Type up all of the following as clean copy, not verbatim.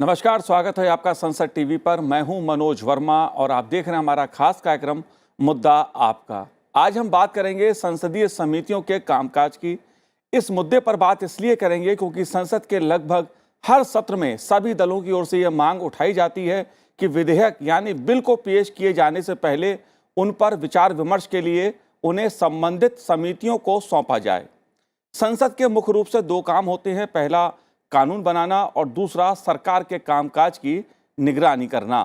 नमस्कार, स्वागत है आपका संसद टीवी पर। मैं हूं मनोज वर्मा और आप देख रहे हैं हमारा खास कार्यक्रम मुद्दा आपका। आज हम बात करेंगे संसदीय समितियों के कामकाज की। इस मुद्दे पर बात इसलिए करेंगे क्योंकि संसद के लगभग हर सत्र में सभी दलों की ओर से यह मांग उठाई जाती है कि विधेयक यानी बिल को पेश किए जाने से पहले उन पर विचार विमर्श के लिए उन्हें संबंधित समितियों को सौंपा जाए। संसद के मुख्य रूप से दो काम होते हैं, पहला कानून बनाना और दूसरा सरकार के कामकाज की निगरानी करना।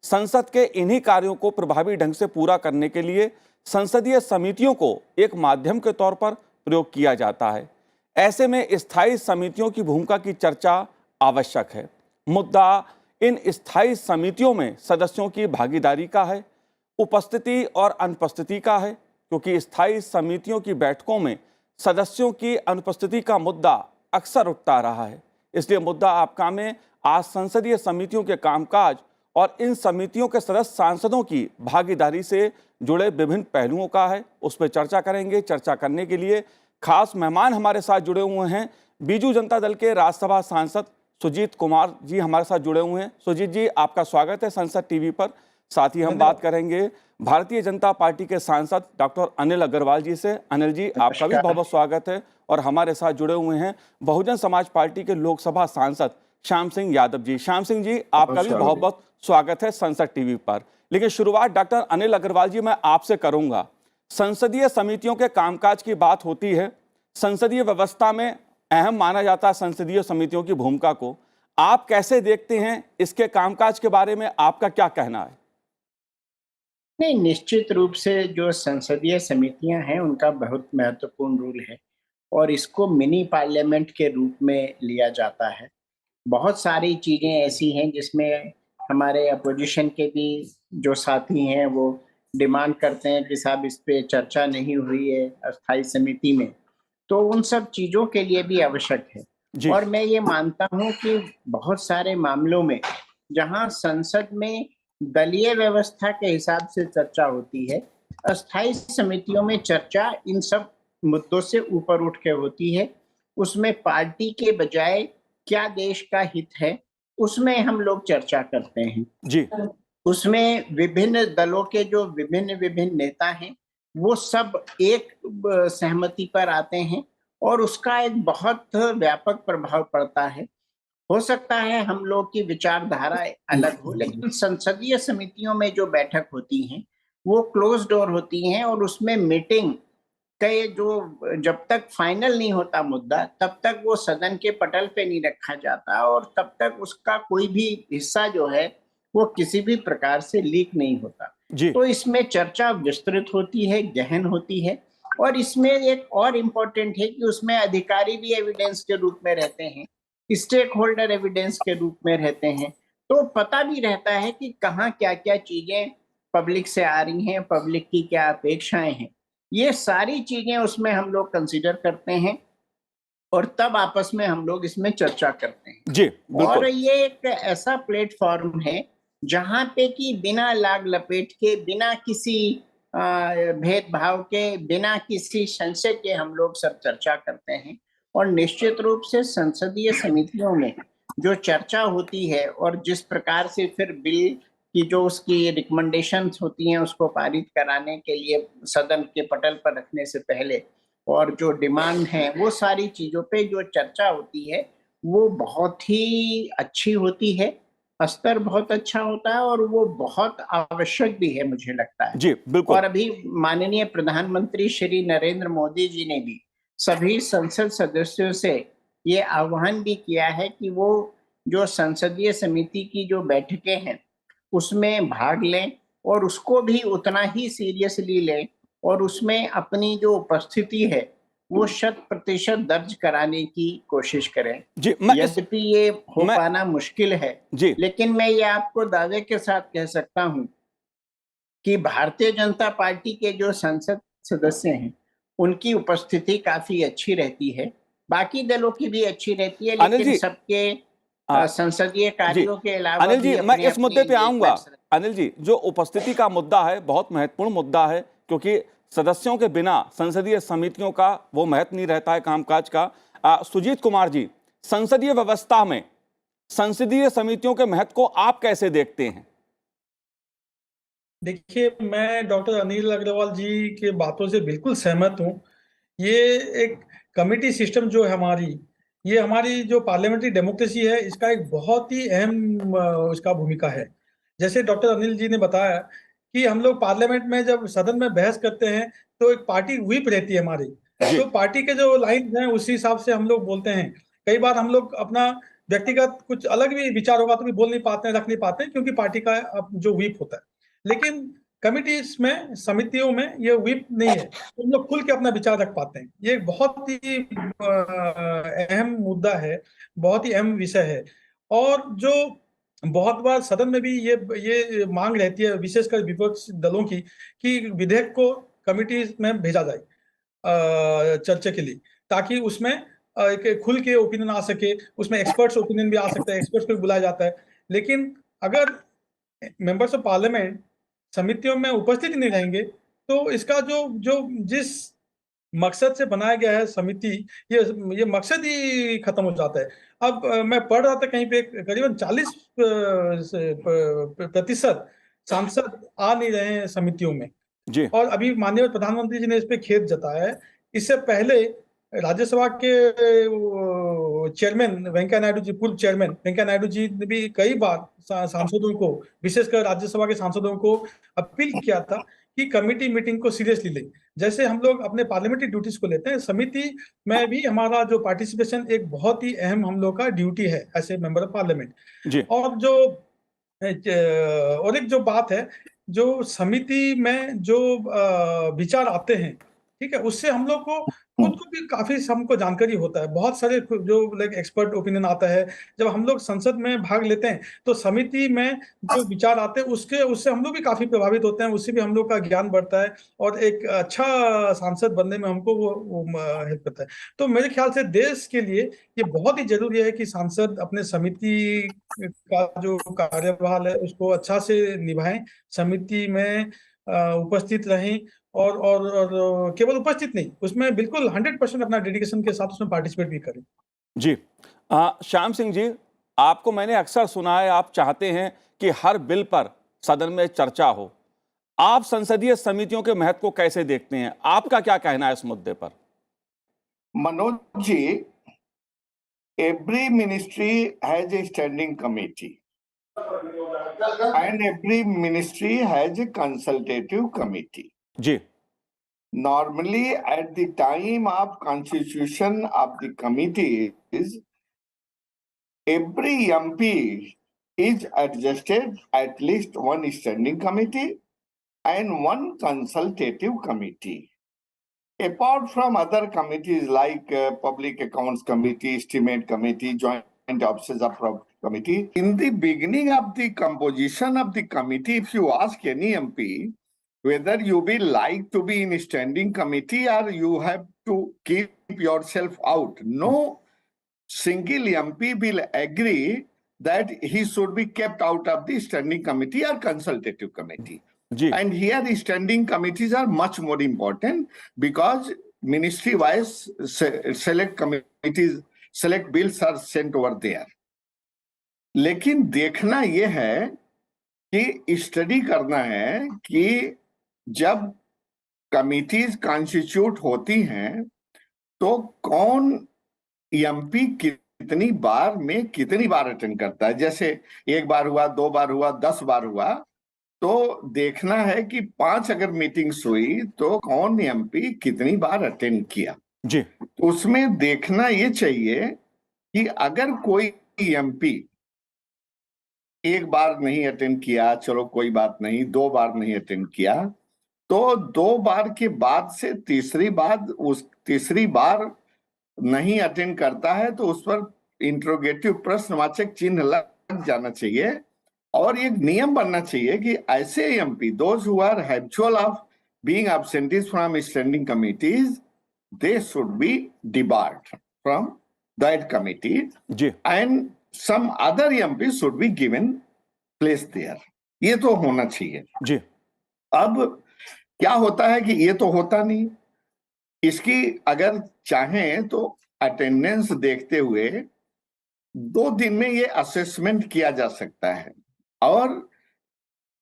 संसद के इन्हीं कार्यों को प्रभावी ढंग से पूरा करने के लिए संसदीय समितियों को एक माध्यम के तौर पर प्रयोग किया जाता है। ऐसे में स्थायी समितियों की भूमिका की चर्चा आवश्यक है। मुद्दा इन स्थायी समितियों में सदस्यों की भागीदारी का है, उपस्थिति और अनुपस्थिति का है, क्योंकि स्थायी समितियों की बैठकों में सदस्यों की अनुपस्थिति का मुद्दा अक्सर उठता रहा है। इसलिए मुद्दा आपका में आज संसदीय समितियों के कामकाज और इन समितियों के सदस्य सांसदों की भागीदारी से जुड़े विभिन्न पहलुओं का है, उस पर चर्चा करेंगे। चर्चा करने के लिए खास मेहमान हमारे साथ जुड़े हुए हैं। बीजू जनता दल के राज्यसभा सांसद सुजीत कुमार जी हमारे साथ जुड़े हुए हैं। सुजीत जी, आपका स्वागत है संसद टीवी पर। साथ ही हम बात करेंगे भारतीय जनता पार्टी के सांसद डॉक्टर अनिल अग्रवाल जी से। अनिल जी, आपका भी बहुत बहुत स्वागत है। और हमारे साथ जुड़े हुए हैं बहुजन समाज पार्टी के लोकसभा सांसद श्याम सिंह यादव जी। श्याम सिंह जी, आपका भी बहुत बहुत स्वागत है संसद टीवी पर। लेकिन शुरुआत डॉक्टर अनिल अग्रवाल जी मैं आपसे करूंगा। संसदीय समितियों के कामकाज की बात होती है, संसदीय व्यवस्था में अहम माना जाता है संसदीय समितियों की भूमिका को। आप कैसे देखते हैं, इसके कामकाज के बारे में आपका क्या कहना है? नहीं, निश्चित रूप से जो संसदीय समितियां हैं उनका बहुत महत्वपूर्ण रोल है और इसको मिनी पार्लियामेंट के रूप में लिया जाता है। बहुत सारी चीजें ऐसी हैं जिसमें हमारे अपोजिशन के भी जो साथी हैं वो डिमांड करते हैं कि साहब इस पे चर्चा नहीं हुई है अस्थायी समिति में, तो उन सब चीजों के लिए भी आवश्यक है। जी और मैं ये मानता हूँ कि बहुत सारे मामलों में जहाँ संसद में दलीय व्यवस्था के हिसाब से चर्चा होती है, अस्थायी समितियों में चर्चा इन सब मुद्दों से ऊपर उठ के होती है। उसमें पार्टी के बजाय क्या देश का हित है, उसमें हम लोग चर्चा करते हैं। जी उसमें विभिन्न दलों के जो विभिन्न नेता हैं, वो सब एक सहमति पर आते हैं और उसका एक बहुत व्यापक प्रभाव पड़ता है। हो सकता है हम लोग की विचारधारा अलग हो, लेकिन संसदीय समितियों में जो बैठक होती हैं, वो क्लोज़ डोर होती हैं और उसमें मीटिंग के जो जब तक फाइनल नहीं होता मुद्दा, तब तक वो सदन के पटल पे नहीं रखा जाता और तब तक उसका कोई भी हिस्सा जो है, वो किसी भी प्रकार से लीक नहीं होता। जी तो इसमें चर्चा विस्तृत होती है, गहन होती है और इसमें एक और इम्पोर्टेंट है कि उसमें अधिकारी भी एविडेंस के रूप में रहते हैं, स्टेक होल्डर एविडेंस के रूप में रहते हैं। तो पता भी रहता है कि कहाँ क्या-क्या चीज़ें पब्लिक से आ रही हैं, पब्लिक की क्या अपेक्षाएँ हैं। ये सारी चीज़ें उसमें हम लोग कंसीडर करते हैं और तब आपस में हम लोग इसमें चर्चा करते हैं। जी और बिल्कुल। ये एक ऐसा प्लेटफ़ॉर्म है, जहाँ पे कि बिना लाग लपेट के, बिना किसी भेदभाव के, बिना किसी संशय के हम लोग सब चर्चा करते हैं और निश्चित रूप से संसदीय समितियों में जो चर्चा होती है और जिस प्रकार से फिर बिल की जो उसकी रिकमेंडेशंस होती हैं, उसको पारित कराने के लिए सदन के पटल पर रखने से पहले और जो डिमांड है, वो सारी चीज़ों पे जो चर्चा होती है, वो बहुत ही अच्छी होती है, स्तर बहुत अच्छा होता है और वो बहुत आवश्यक भी है मुझे लगता है। जी बिल्कुल। और अभी माननीय प्रधानमंत्री श्री नरेंद्र मोदी जी ने भी सभी संसद सदस्यों से ये आह्वान भी किया है कि वो जो संसदीय समिति की जो बैठकें हैं, उसमें भाग लें और उसको भी उतना ही सीरियसली लें और उसमें अपनी जो उपस्थिति है, वो 100% दर्ज कराने की कोशिश करें। जी मैं इस यद्यपि ये हो मैं पाना मुश्किल है, जी लेकिन मैं ये आपको दावे के साथ कह सकता हूँ कि भारतीय जनता पार्टी के जो संसद सदस्य हैं, उनकी उपस्थिति काफ़ी अच्छी रहती है। बाकी दलों की भी अच्छी रहती है, अनिल लेकिन जी सबके आ, संसदीय जी कार्यों के अलावा अनिल भी जी, मैं इस अपने-अपने मुद्दे पे आऊंगा। एंगेजमेंट्स। अनिल जी, जो उपस्थिति का मुद्दा है बहुत महत्वपूर्ण मुद्दा है, क्योंकि सदस्यों के बिना संसदीय समितियों का वो महत्व नहीं रहता है कामकाज का। सुजीत कुमार जी, संसदीय व्यवस्था में संसदीय समितियों के महत्व को आप कैसे देखते हैं? देखिए, मैं डॉक्टर अनिल अग्रवाल जी के बातों से बिल्कुल सहमत हूँ। ये एक कमिटी सिस्टम जो है हमारी, ये हमारी जो पार्लियामेंट्री डेमोक्रेसी है, इसका एक बहुत ही अहम उसका भूमिका है। जैसे डॉक्टर अनिल जी ने बताया कि हम लोग पार्लियामेंट में जब सदन में बहस करते हैं, तो एक पार्टी व्हिप रहती है हमारी। जी। तो पार्टी के जो लाइन हैं, उसी हिसाब से हम लोग बोलते हैं। कई बार हम लोग अपना व्यक्तिगत कुछ अलग भी विचार होगा तो भी बोल नहीं पाते हैं, रख नहीं पाते हैं, क्योंकि पार्टी का जो व्हिप होता है। लेकिन कमिटीज में, समितियों में ये व्हिप नहीं है, तो हम लोग खुल के अपना विचार रख पाते हैं। ये एक बहुत ही अहम मुद्दा है, बहुत ही अहम विषय है। और जो बहुत बार सदन में भी ये मांग रहती है, विशेषकर विपक्ष दलों की, कि विधेयक को कमिटीज में भेजा जाए चर्चा के लिए, ताकि उसमें एक खुल के ओपिनियन आ सके। उसमें एक्सपर्ट्स ओपिनियन भी आ सकता है, एक्सपर्ट्स को भी बुलाया जाता है। लेकिन अगर मेंबर्स ऑफ पार्लियामेंट समितियों में उपस्थित नहीं रहेंगे, तो इसका जो जो जिस मकसद से बनाया गया है समिति, ये मकसद ही खत्म हो जाता है। अब मैं पढ़ रहा था कहीं पे, करीबन 40% सांसद आ नहीं रहे हैं समितियों में। जी। और अभी माननीय प्रधानमंत्री जी ने इस पे खेद जताया है। इससे पहले राज्यसभा के चेयरमैन वेंकैया नायडू जी, पूर्व चेयरमैन वेंकैया नायडू जी ने भी कई बार सांसदों को, विशेषकर राज्यसभा के सांसदों को अपील किया था कि कमेटी मीटिंग को सीरियसली लें। जैसे हम लोग अपने पार्लियामेंट्री ड्यूटीज को लेते हैं, समिति में भी हमारा जो पार्टिसिपेशन एक बहुत ही अहम हम लोग का ड्यूटी है as a member of parliament. जी। और एक जो बात है, जो समिति में जो विचार आते हैं, ठीक है, उससे हम लोग को खुद को भी काफी हमको जानकारी होता है। बहुत सारे जो लाइक एक्सपर्ट ओपिनियन आता है। जब हम लोग संसद में भाग लेते हैं, तो समिति में जो विचार आते हैं उससे हम लोग भी काफी प्रभावित होते हैं, उससे भी हम लोग का ज्ञान बढ़ता है और एक अच्छा सांसद बनने में हमको वो हेल्प करता है। तो मेरे ख्याल से देश के लिए ये बहुत ही जरूरी है कि सांसद अपने समिति का जो कार्यभार है उसको अच्छा से निभाएं, समिति में उपस्थित रहें, और केवल उपस्थित नहीं, उसमें बिल्कुल 100% अपना डेडिकेशन के साथ उसमें पार्टिसिपेट भी करें। जी। श्याम सिंह जी, आपको मैंने अक्सर सुना है, आप चाहते हैं कि हर बिल पर सदन में चर्चा हो। आप संसदीय समितियों के महत्व को कैसे देखते हैं? आपका क्या कहना है इस मुद्दे पर? Manoj ji, every ministry has a standing committee and every ministry has a consultative committee. Ji. Normally, at the time of constitution of the committees, every MP is adjusted at least one standing committee and one consultative committee. Apart from other committees like Public Accounts Committee, Estimate Committee, Joint Offices of Committee, in the beginning of the composition of the committee, if you ask any MP whether you will like to be in a standing committee or you have to keep yourself out, no single MP will agree that he should be kept out of the standing committee or consultative committee. Ji. And here the standing committees are much more important because ministry wise select committees, select bills are sent over there. लेकिन देखना यह है कि study करना है कि जब committees constitute होती हैं तो कौन एमपी कितनी बार में कितनी बार अटेंड करता है। जैसे एक बार हुआ, 2 बार हुआ, 10 बार हुआ, तो देखना है कि 5 अगर मीटिंग्स हुई तो कौन एमपी कितनी बार अटेंड किया। जी। उसमें देखना ये चाहिए कि अगर कोई एमपी एक बार नहीं अटेंड किया, चलो कोई बात नहीं, 2 बार नहीं अटेंड किया, तो 2 बार के बाद से तीसरी बार नहीं अटेंड करता है तो उस पर इंट्रोगेटिव प्रश्नवाचक चिन्ह लग जाना चाहिए। और एक नियम बनना चाहिए कि ऐसे MP, those who are habitual of being absentees from standing committees, they should be debarred from that committee and some other MP should be given place there. ये तो होना चाहिए जी। अब क्या होता है कि ये तो होता नहीं। इसकी अगर चाहें तो अटेंडेंस देखते हुए 2 दिन में ये असेसमेंट किया जा सकता है और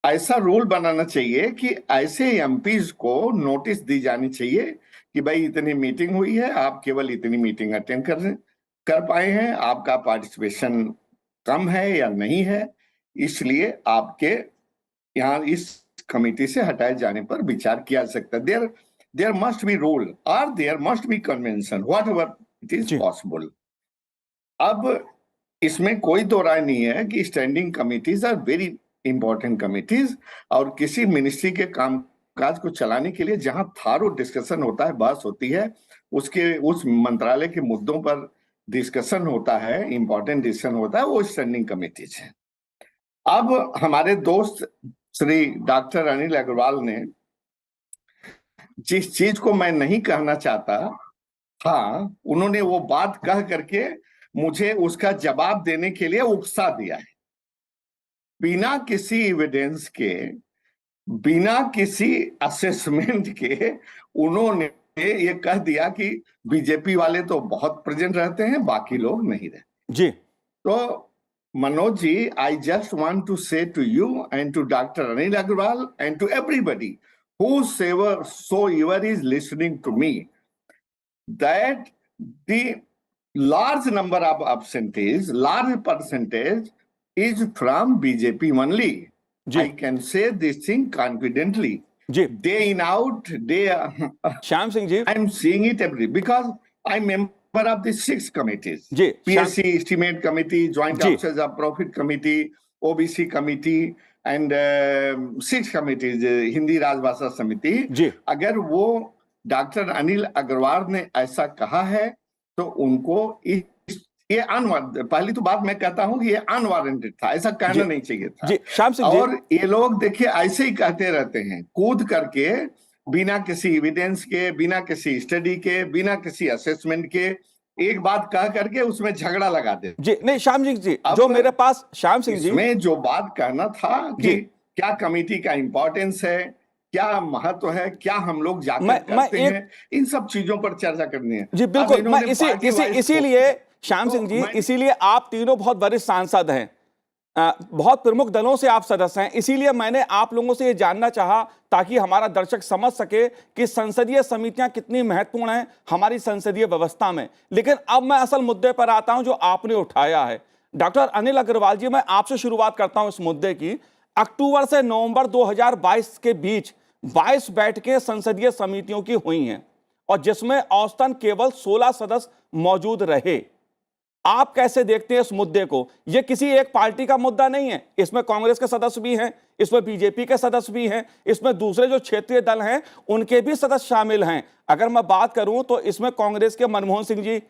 ऐसा रूल बनाना चाहिए कि ऐसे एमपीज को नोटिस दी जानी चाहिए कि भाई इतनी मीटिंग हुई है, आप केवल इतनी मीटिंग अटेंड कर पाए हैं, आपका पार्टिसिपेशन कम है या नहीं है, इसलिए आपके यहाँ इस कमेटी से हटाए जाने पर विचार किया जा सकता है। देयर मस्ट बी रूल और there must be convention, whatever it is possible. अब इसमें कोई दो राय नहीं है कि standing committees are very important committees, और किसी मिनिस्ट्री के कामकाज को चलाने के लिए जहां थारो डिस्कशन होता है, बहस होती है, उस मंत्रालय के मुद्दों पर डिस्कशन होता है, इंपॉर्टेंट डिसीजन होता है, वो स्टैंडिंग कमिटीज है। अब हमारे दोस्त श्री डॉक्टर अनिल अग्रवाल ने जिस चीज को मैं नहीं कहना चाहता था, उन्होंने वो बात कह करके मुझे उसका जवाब देने के लिए उकसा दिया है। बिना किसी एविडेंस के, बिना किसी असेसमेंट के उन्होंने ये कह दिया कि बीजेपी वाले तो बहुत प्रेजेंट रहते हैं, बाकी लोग नहीं रहते जी। तो Manoj ji, I just want to say to you and to Dr. Anil Agarwal and to everybody whosoever is listening to me, that the large number of absentees, large percentage is from BJP only. Ji. I can say this thing confidently. Ji. Day in out, day. Shyam Singh ji, I'm seeing it every because I'm member of the 6 committees. Ji, PSC Estimate Committee, Joint ji. Officers of Profit Committee, OBC Committee and 6 committees, Hindi राजभाषा समिति। जी। अगर वो doctor Anil Agarwal ने ऐसा कहा है तो उनको ये पहली तो बात मैं कहता हूं कि ये अनवारंटेड था, ऐसा कहना नहीं चाहिए था। जी, श्याम सिंह जी। और ये लोग देखिए ऐसे ही कहते रहते हैं, कूद करके, बिना किसी एविडेंस के, बिना किसी स्टडी के, बिना किसी असेसमेंट के एक बात कह करके उसमें झगड़ा लगा दे। जी नहीं श्याम सिंह जी, जो मेरे पास श्याम सिंह जी, इसमें जो बात कहना था कि क्या कमेटी का इंपॉर्टेंस है, क्या महत्व है, क्या हम लोग जाकर करते हैं, इन सब चीजों पर चर्चा करनी है। जी बिल्कुल, मैं इसीलिए श्याम सिंह जी, इसीलिए आप तीनों बहुत वरिष्ठ सांसद हैं, बहुत प्रमुख दलों से आप सदस्य हैं, इसीलिए मैंने आप लोगों से ये जानना चाहा ताकि हमारा दर्शक समझ सके कि संसदीय समितियां कितनी महत्वपूर्ण हैं हमारी संसदीय व्यवस्था में। लेकिन अब मैं असल मुद्दे पर आता हूं जो आपने उठाया है। डॉक्टर अनिल अग्रवाल जी, मैं आपसे शुरुआत करता हूं इस मुद्दे की। अक्टूबर से नवंबर 2022 के बीच 22 बैठकें संसदीय समितियों की हुई हैं और जिसमें औसतन केवल 16 सदस्य मौजूद रहे। आप कैसे देखते हैं इस मुद्दे को? यह किसी एक पार्टी का मुद्दा नहीं है, इसमें कांग्रेस के सदस्य भी हैं, इसमें बीजेपी के सदस्य भी हैं, इसमें दूसरे जो क्षेत्रीय दल हैं उनके भी सदस्य शामिल हैं। अगर मैं बात करूं तो इसमें कांग्रेस के मनमोहन सिंह जी,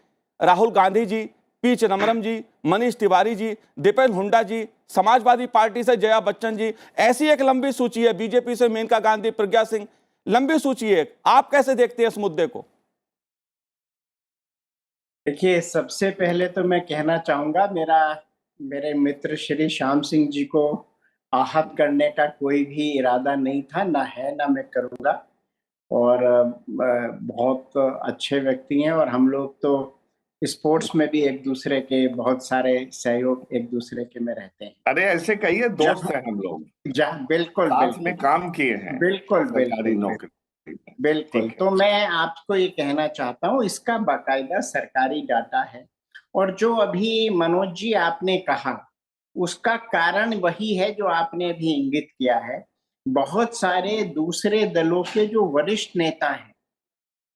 राहुल गांधी जी, पी चिदम्बरम जी, मनीष तिवारी जी, दीपेन हुड्डा जी, समाजवादी पार्टी से जया बच्चन जी, ऐसी एक लंबी सूची है, बीजेपी से मेनका गांधी, प्रज्ञा सिंह, लंबी सूची है। आप कैसे देखते हैं इस मुद्दे को? देखिए, सबसे पहले तो मैं कहना चाहूंगा, मेरे मित्र श्री श्याम सिंह जी को आहत करने का कोई भी इरादा नहीं था, ना है, ना मैं करूंगा। और बहुत अच्छे व्यक्ति हैं और हम लोग तो स्पोर्ट्स में भी एक दूसरे के बहुत सारे सहयोग एक दूसरे के में रहते हैं। अरे ऐसे कहिए, दोस्त हैं हम लोग, बिल्कुल साथ में काम किए हैं, बिल्कुल। तो मैं आपको ये कहना चाहता हूँ, इसका बाकायदा सरकारी डाटा है और जो अभी मनोज जी आपने कहा उसका कारण वही है जो आपने अभी इंगित किया है। बहुत सारे दूसरे दलों के जो वरिष्ठ नेता हैं,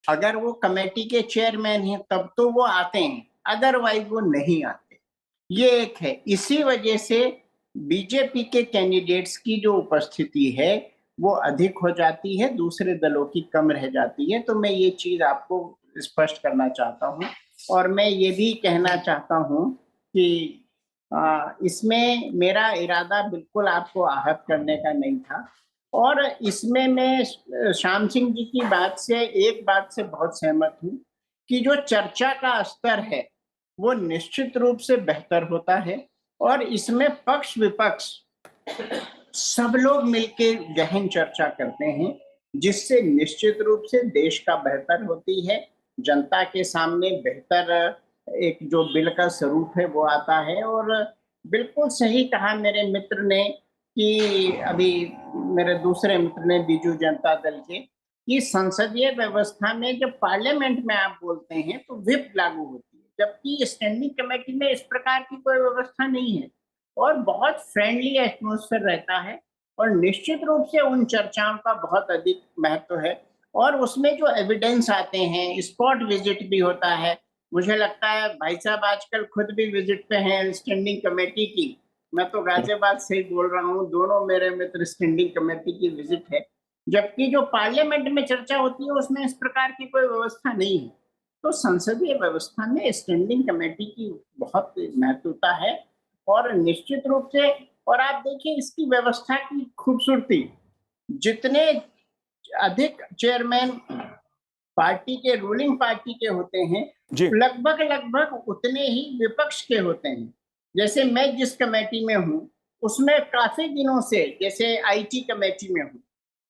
अगर वो कमेटी के चेयरमैन हैं तब तो वो आते हैं, अदरवाइज वो नहीं आते। ये एक है। इसी वजह से बीजेपी के कैंडिडेट्स की जो उपस्थिति है वो अधिक हो जाती है, दूसरे दलों की कम रह जाती है। तो मैं ये चीज आपको स्पष्ट करना चाहता हूँ और मैं ये भी कहना चाहता हूँ कि इसमें मेरा इरादा बिल्कुल आपको आहत करने का नहीं था। और इसमें मैं श्याम सिंह जी की बात से, एक बात से बहुत सहमत हूँ कि जो चर्चा का स्तर है वो निश्चित रूप से बेहतर होता है और इसमें पक्ष विपक्ष सब लोग मिलके गहन चर्चा करते हैं, जिससे निश्चित रूप से देश का बेहतर होती है, जनता के सामने बेहतर एक जो बिल का स्वरूप है वो आता है। और बिल्कुल सही कहा मेरे मित्र ने कि अभी मेरे दूसरे मित्र ने बीजू जनता दल के, कि संसदीय व्यवस्था में जब पार्लियामेंट में आप बोलते हैं तो व्हिप लागू होती है, जबकि स्टैंडिंग कमेटी में इस प्रकार की कोई व्यवस्था नहीं है और बहुत फ्रेंडली एटमॉस्फेयर रहता है और निश्चित रूप से उन चर्चाओं का बहुत अधिक महत्व है। और उसमें जो एविडेंस आते हैं, स्पॉट विजिट भी होता है। मुझे लगता है भाई साहब आजकल खुद भी विजिट पे हैं स्टैंडिंग कमेटी की। मैं तो गाजियाबाद से ही बोल रहा हूँ, दोनों मेरे मित्र स्टैंडिंग कमेटी की विजिट है, जबकि जो पार्लियामेंट में चर्चा होती है उसमें इस प्रकार की कोई व्यवस्था नहीं है। तो संसदीय व्यवस्था में स्टैंडिंग कमेटी की बहुत महत्वता है और निश्चित रूप से। और आप देखिए इसकी व्यवस्था की खूबसूरती, जितने अधिक चेयरमैन पार्टी के, रूलिंग पार्टी के होते हैं, जी लगभग लगभग उतने ही विपक्ष के होते हैं। जैसे मैं जिस कमेटी में हूँ उसमें काफी दिनों से, जैसे आईटी कमेटी में हूँ,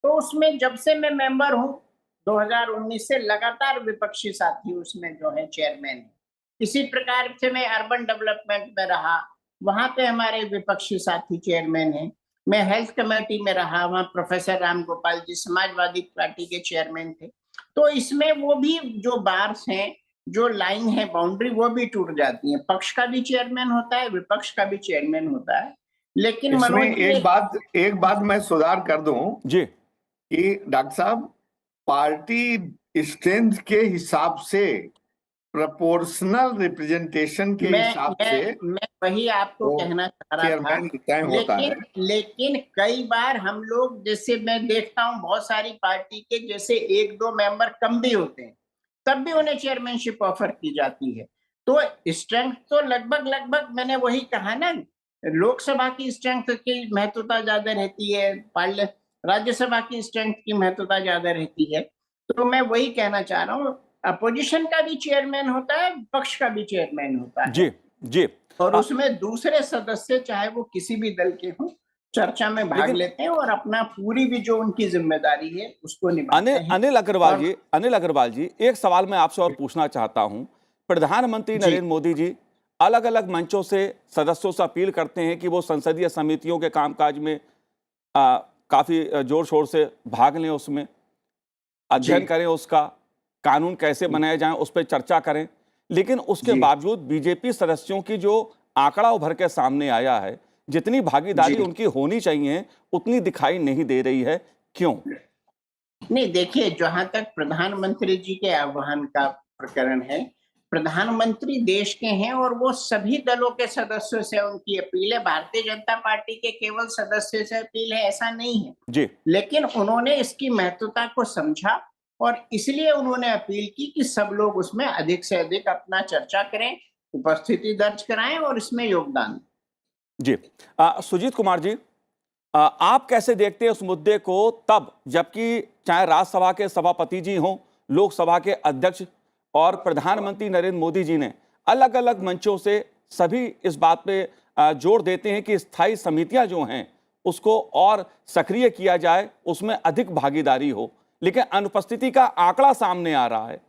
तो उसमें जब से मैं मेंबर हूँ 2019 से लगातार विपक्षी साथी उसमें जो है चेयरमैन है। इसी प्रकार से मैं अर्बन डेवलपमेंट में रहा, वहां पे हमारे विपक्षी साथी चेयरमैन हैं। मैं हेल्थ कमेटी में रहा, वहां प्रोफेसर राम गोपाल जी समाजवादी पार्टी के चेयरमैन थे। तो इसमें वो भी जो बार्स हैं, जो लाइन है, बाउंड्री, वो भी टूट जाती है। पक्ष का भी चेयरमैन होता है, विपक्ष का भी चेयरमैन होता है। लेकिन इसमें मनोज जी एक बात मैं सुधार कर दूं जी कि डॉक्टर साहब, पार्टी स्ट्रेंथ के हिसाब से, प्रोपोर्शनल रिप्रेजेंटेशन के हिसाब से मैं वही आपको वो कहना चाह रहा था। चेयरमैन तय होता है। लेकिन कई बार हम लोग, जैसे मैं देखता हूँ बहुत सारी पार्टी के जैसे एक दो मेंबर कम भी होते हैं, तब भी उन्हें चेयरमैनशिप ऑफर की जाती है। तो स्ट्रेंथ तो लगभग लगभग मैंने वही कहा ना, लोकसभा की स्ट्रेंथ की महत्वता ज्यादा रहती है, राज्यसभा की स्ट्रेंथ की महत्वता ज्यादा रहती है। तो मैं वही कहना चाह रहा हूँ, अपोजिशन का भी चेयरमैन होता है, पक्ष का भी चेयरमैन होता है। जी जी और उसमें दूसरे सदस्य चाहे वो किसी भी दल के हों, चर्चा में भाग लेकिन लेते हैं और अपना पूरी भी जो उनकी जिम्मेदारी है उसको निभाते हैं। अनिल अग्रवाल जी, एक सवाल मैं आपसे और पूछना चाहता हूं। प्रधानमंत्री जी। नरेंद्र मोदी जी अलग अलग मंचों से सदस्यों से अपील करते हैं कि वो संसदीय समितियों के कामकाज में काफी जोर शोर से भाग लें, उसमें अध्ययन करें, उसका कानून कैसे बनाए जाएं उस पर चर्चा करें। लेकिन उसके जी। बावजूद बीजेपी सदस्यों की जो आंकड़ा उभर के सामने आया है, जितनी भागीदारी जी। उनकी होनी चाहिए उतनी दिखाई नहीं दे रही है। क्यों? नहीं, देखिए, जहां तक प्रधानमंत्री जी के आह्वान का प्रकरण है, प्रधानमंत्री देश के हैं और वो सभी दलों के सदस्यों से उनकी अपील है। भारतीय जनता पार्टी के केवल सदस्य से अपील है ऐसा नहीं है, जी लेकिन उन्होंने इसकी महत्वता को समझा और इसलिए उन्होंने अपील की कि सब लोग उसमें अधिक से अधिक अपना चर्चा करें, उपस्थिति दर्ज कराएं और इसमें योगदान दें। जी सुजीत कुमार जी, आप कैसे देखते हैं उस मुद्दे को, तब जबकि चाहे राज्यसभा के सभापति जी हों, लोकसभा के अध्यक्ष और प्रधानमंत्री नरेंद्र मोदी जी ने अलग अलग मंचों से सभी इस बात पे जोर देते हैं कि स्थायी समितियां जो हैं उसको और सक्रिय किया जाए, उसमें अधिक भागीदारी हो, लेकिन अनुपस्थिति का आंकड़ा सामने आ रहा है।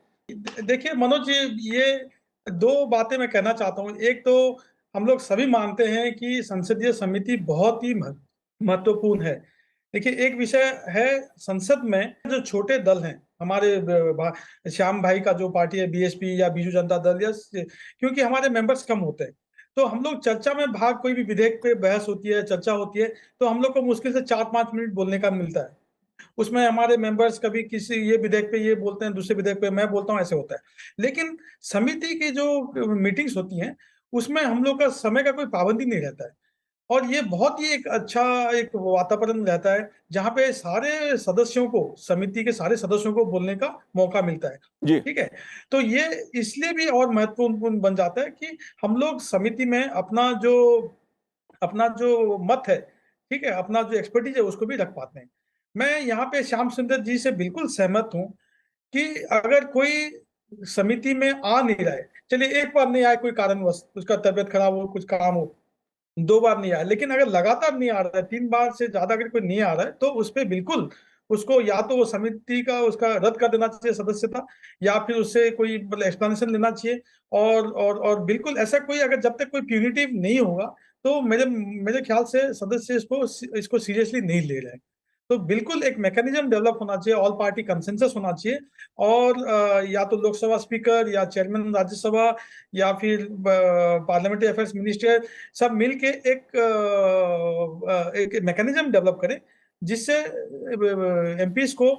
देखिए मनोज जी, ये दो बातें मैं कहना चाहता हूँ। एक तो हम लोग सभी मानते हैं कि संसदीय समिति बहुत ही महत्वपूर्ण है। देखिए, एक विषय है संसद में जो छोटे दल हैं, हमारे श्याम भाई का जो पार्टी है बीएसपी या बीजू जनता दल, या क्योंकि हमारे मेंबर्स कम होते हैं, तो हम लोग चर्चा में भाग, कोई भी विधेयक पे बहस होती है, चर्चा होती है, तो हम लोग को मुश्किल से 4-5 मिनट बोलने का मिलता है। उसमें हमारे मेंबर्स कभी किसी ये विधेयक पे ये बोलते हैं, दूसरे विधेयक पे मैं बोलता हूँ, ऐसे होता है। लेकिन समिति की जो मीटिंग्स होती हैं उसमें हम लोग का समय का कोई पाबंदी नहीं रहता है और ये बहुत ही एक अच्छा एक वातावरण रहता है जहाँ पे सारे सदस्यों को, समिति के सारे सदस्यों को बोलने का मौका मिलता है। जी ठीक है, तो ये इसलिए भी और महत्वपूर्ण बन जाता है कि हम लोग समिति में अपना जो मत है, ठीक है, अपना जो एक्सपर्टीज है उसको भी रख पाते हैं। मैं यहाँ पे श्याम सुंदर जी से बिल्कुल सहमत हूँ कि अगर कोई समिति में आ नहीं रहा है, चलिए एक बार नहीं आए कोई कारणवश, उसका तबियत खराब हो, कुछ काम हो, 2 बार नहीं आया, लेकिन अगर लगातार नहीं आ रहा है, 3 बार से ज्यादा अगर कोई नहीं आ रहा है, तो उस पर बिल्कुल उसको या तो वो समिति का उसका रद्द कर देना चाहिए सदस्यता, या फिर उससे कोई मतलब एक्सप्लेनेशन लेना चाहिए। और बिल्कुल ऐसा कोई, अगर जब तक कोई प्यूनिटिव नहीं होगा तो मेरे मेरे ख्याल से सदस्य इसको सीरियसली नहीं ले रहे हैं। तो बिल्कुल एक मैकेनिज्म डेवलप होना चाहिए, ऑल पार्टी कंसेंसस होना चाहिए, और या तो लोकसभा स्पीकर या चेयरमैन राज्यसभा या फिर पार्लियामेंट्री अफेयर्स मिनिस्टर सब मिलके एक मैकेनिज्म डेवलप करें, जिससे एमपीज को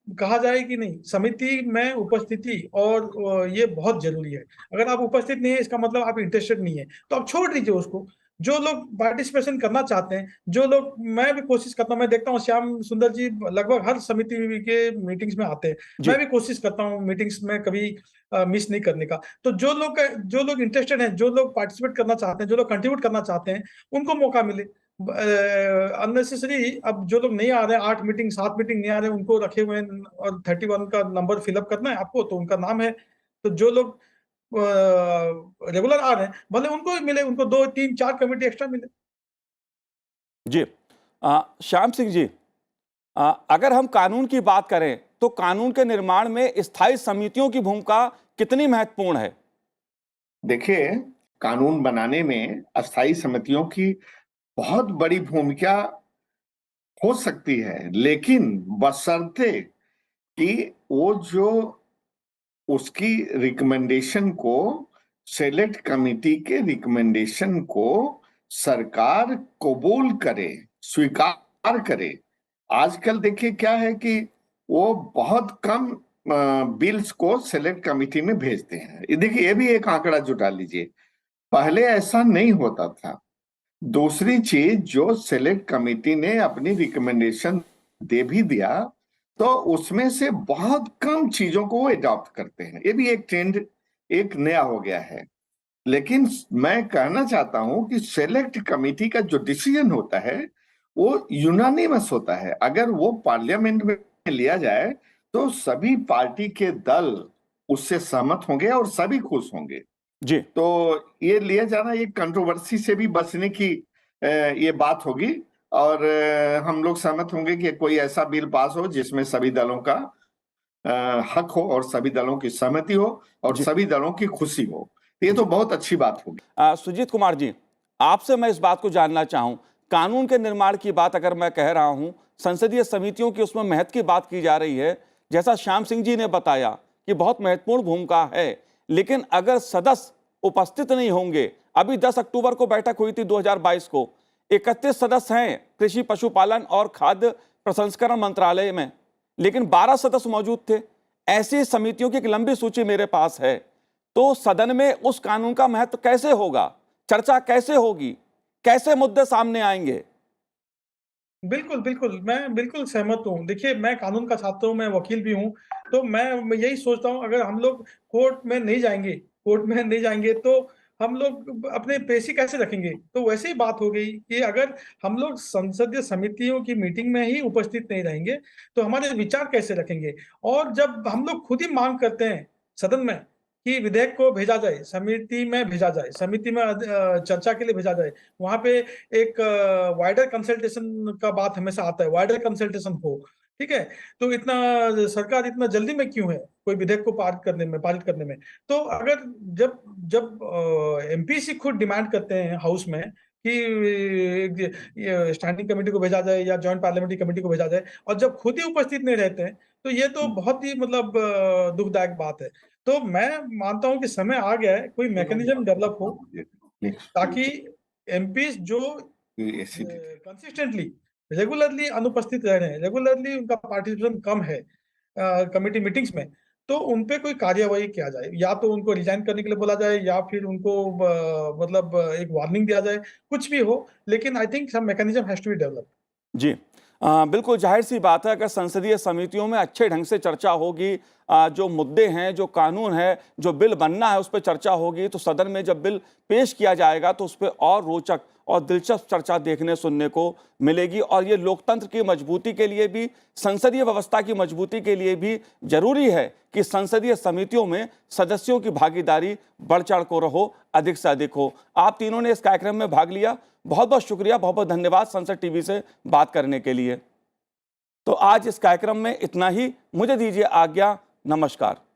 कहा जाए कि नहीं, समिति में उपस्थिति और ये बहुत जरूरी है। अगर आप उपस्थित नहीं है इसका मतलब आप इंटरेस्टेड नहीं है, तो आप छोड़ दीजिए उसको। जो लोग पार्टिसिपेशन करना चाहते हैं, जो लोग, मैं भी कोशिश करता हूँ, मैं देखता हूँ श्याम सुंदर जी लगभग हर समिति के मीटिंग्स में आते हैं, मैं भी कोशिश करता हूँ मीटिंग्स में कभी मिस नहीं करने का। तो जो लोग इंटरेस्टेड हैं, जो लोग पार्टिसिपेट करना चाहते हैं, जो लोग कंट्रीब्यूट करना चाहते हैं, उनको मौका मिले। अननेसेसरी अब जो लोग नहीं आ रहे हैं, 8 मीटिंग 7 मीटिंग नहीं आ रहे हैं, उनको रखे हुए हैं, और 31 का नंबर फिलअप करना है आपको, तो उनका नाम है। तो जो लोग रेगुलर आ रहे हैं, भले उनको भी मिले, उनको 2 3 4 कमेटी एक्स्ट्रा मिले। जी श्याम सिंह जी, अगर हम कानून की बात करें तो कानून के निर्माण में स्थायी समितियों की भूमिका कितनी महत्वपूर्ण है? देखिए, कानून बनाने में अस्थायी समितियों की बहुत बड़ी भूमिका हो सकती है, लेकिन बशर्ते कि वो जो उसकी रिकमेंडेशन को, सेलेक्ट कमिटी के रिकमेंडेशन को सरकार कबूल करे, स्वीकार करे। आजकल देखिए क्या है कि वो बहुत कम बिल्स को सेलेक्ट कमिटी में भेजते हैं। ये देखिए, ये भी एक आंकड़ा जुटा लीजिए, पहले ऐसा नहीं होता था। दूसरी चीज, जो सेलेक्ट कमिटी ने अपनी रिकमेंडेशन दे भी दिया तो उसमें से बहुत कम चीजों को वो अडॉप्ट करते हैं। ये भी एक ट्रेंड, एक नया हो गया है। लेकिन मैं कहना चाहता हूं कि सेलेक्ट कमिटी का जो डिसीजन होता है वो यूनानिमस होता है। अगर वो पार्लियामेंट में लिया जाए तो सभी पार्टी के दल उससे सहमत होंगे और सभी खुश होंगे। जी, तो ये लिया जाना, ये कंट्रोवर्सी से भी बचने की ये बात होगी, और हम लोग सहमत होंगे कि कोई ऐसा बिल पास हो जिसमें सभी दलों का हक हो और सभी दलों की सहमति हो और जी। सभी दलों की खुशी हो। ये तो बहुत अच्छी बात होगी। सुजीत कुमार जी, आपसे मैं इस बात को जानना चाहूं, कानून के निर्माण की बात अगर मैं कह रहा हूं, संसदीय समितियों की उसमें महत्व की बात की जा रही है, जैसा श्याम सिंह जी ने बताया कि बहुत महत्वपूर्ण भूमिका है, लेकिन अगर सदस्य उपस्थित नहीं होंगे, अभी 10 अक्टूबर को बैठक हुई थी 2022 को, 31 सदस्य हैं कृषि पशुपालन और खाद्य प्रसंस्करण मंत्रालय में, लेकिन 12 सदस्य मौजूद थे। ऐसी समितियों की एक लंबी सूची मेरे पास है। तो सदन में उस कानून का महत्व कैसे होगा, चर्चा कैसे होगी, कैसे मुद्दे सामने आएंगे? बिल्कुल, बिल्कुल, मैं बिल्कुल सहमत हूँ। देखिए, मैं कानून का छात्र हूँ, मैं वकील भी हूँ, तो मैं यही सोचता हूँ, अगर हम लोग कोर्ट में नहीं जाएँगे तो हम लोग अपने पेशी कैसे रखेंगे? तो वैसे ही बात हो गई कि अगर हम लोग संसदीय समितियों की मीटिंग में ही उपस्थित नहीं रहेंगे, तो हमारे विचार कैसे रखेंगे? और जब हम लोग खुद ही माँग करते हैं सदन में कि विधेयक को भेजा जाए, समिति में भेजा जाए, समिति में चर्चा के लिए भेजा जाए, वहाँ पे एक वाइडर कंसल्टेशन का बात हमेशा आता है, वाइडर कंसल्टेशन हो, ठीक है? तो इतना सरकार इतना जल्दी में क्यों है कोई विधेयक को पारित करने में? तो अगर जब जब एमपीसी खुद डिमांड करते हैं हाउस में कि ये स्टैंडिंग कमेटी को भेजा जाए या जॉइंट पार्लियामेंट्री कमेटी को भेजा जाए, और जब खुद ही उपस्थित नहीं रहते हैं, तो ये तो बहुत ही मतलब दुखदायक बात है। तो मैं मानता हूँ कि समय आ गया है, कोई मैकेनिज्म डेवलप हो ताकि एमपीज जो कंसिस्टेंटली रेगुलरली अनुपस्थित रह रहे हैं, रेगुलरली उनका पार्टिसिपेशन कम है कमेटी मीटिंग्स में, तो उन पे कोई कार्यवाही किया जाए, या तो उनको रिजाइन करने के लिए बोला जाए या फिर उनको मतलब एक वार्निंग दिया जाए, कुछ भी हो, लेकिन I think some mechanism has to be developed. जी, बिल्कुल जाहिर सी बात है, अगर संसदीय समितियों में अच्छे ढंग से चर्चा होगी, जो मुद्दे हैं, जो कानून है, जो बिल बनना है, उस पर चर्चा होगी, तो सदन में जब बिल पेश किया जाएगा तो उस पर और रोचक और दिलचस्प चर्चा देखने सुनने को मिलेगी। और ये लोकतंत्र की मजबूती के लिए भी, संसदीय व्यवस्था की मजबूती के लिए भी जरूरी है कि संसदीय समितियों में सदस्यों की भागीदारी बढ़ चढ़ को रहो, अधिक से अधिक हो। आप तीनों ने इस कार्यक्रम में भाग लिया, बहुत बहुत शुक्रिया, बहुत बहुत धन्यवाद संसद टीवी से बात करने के लिए। तो आज इस कार्यक्रम में इतना ही। मुझे दीजिए आज्ञा। नमस्कार।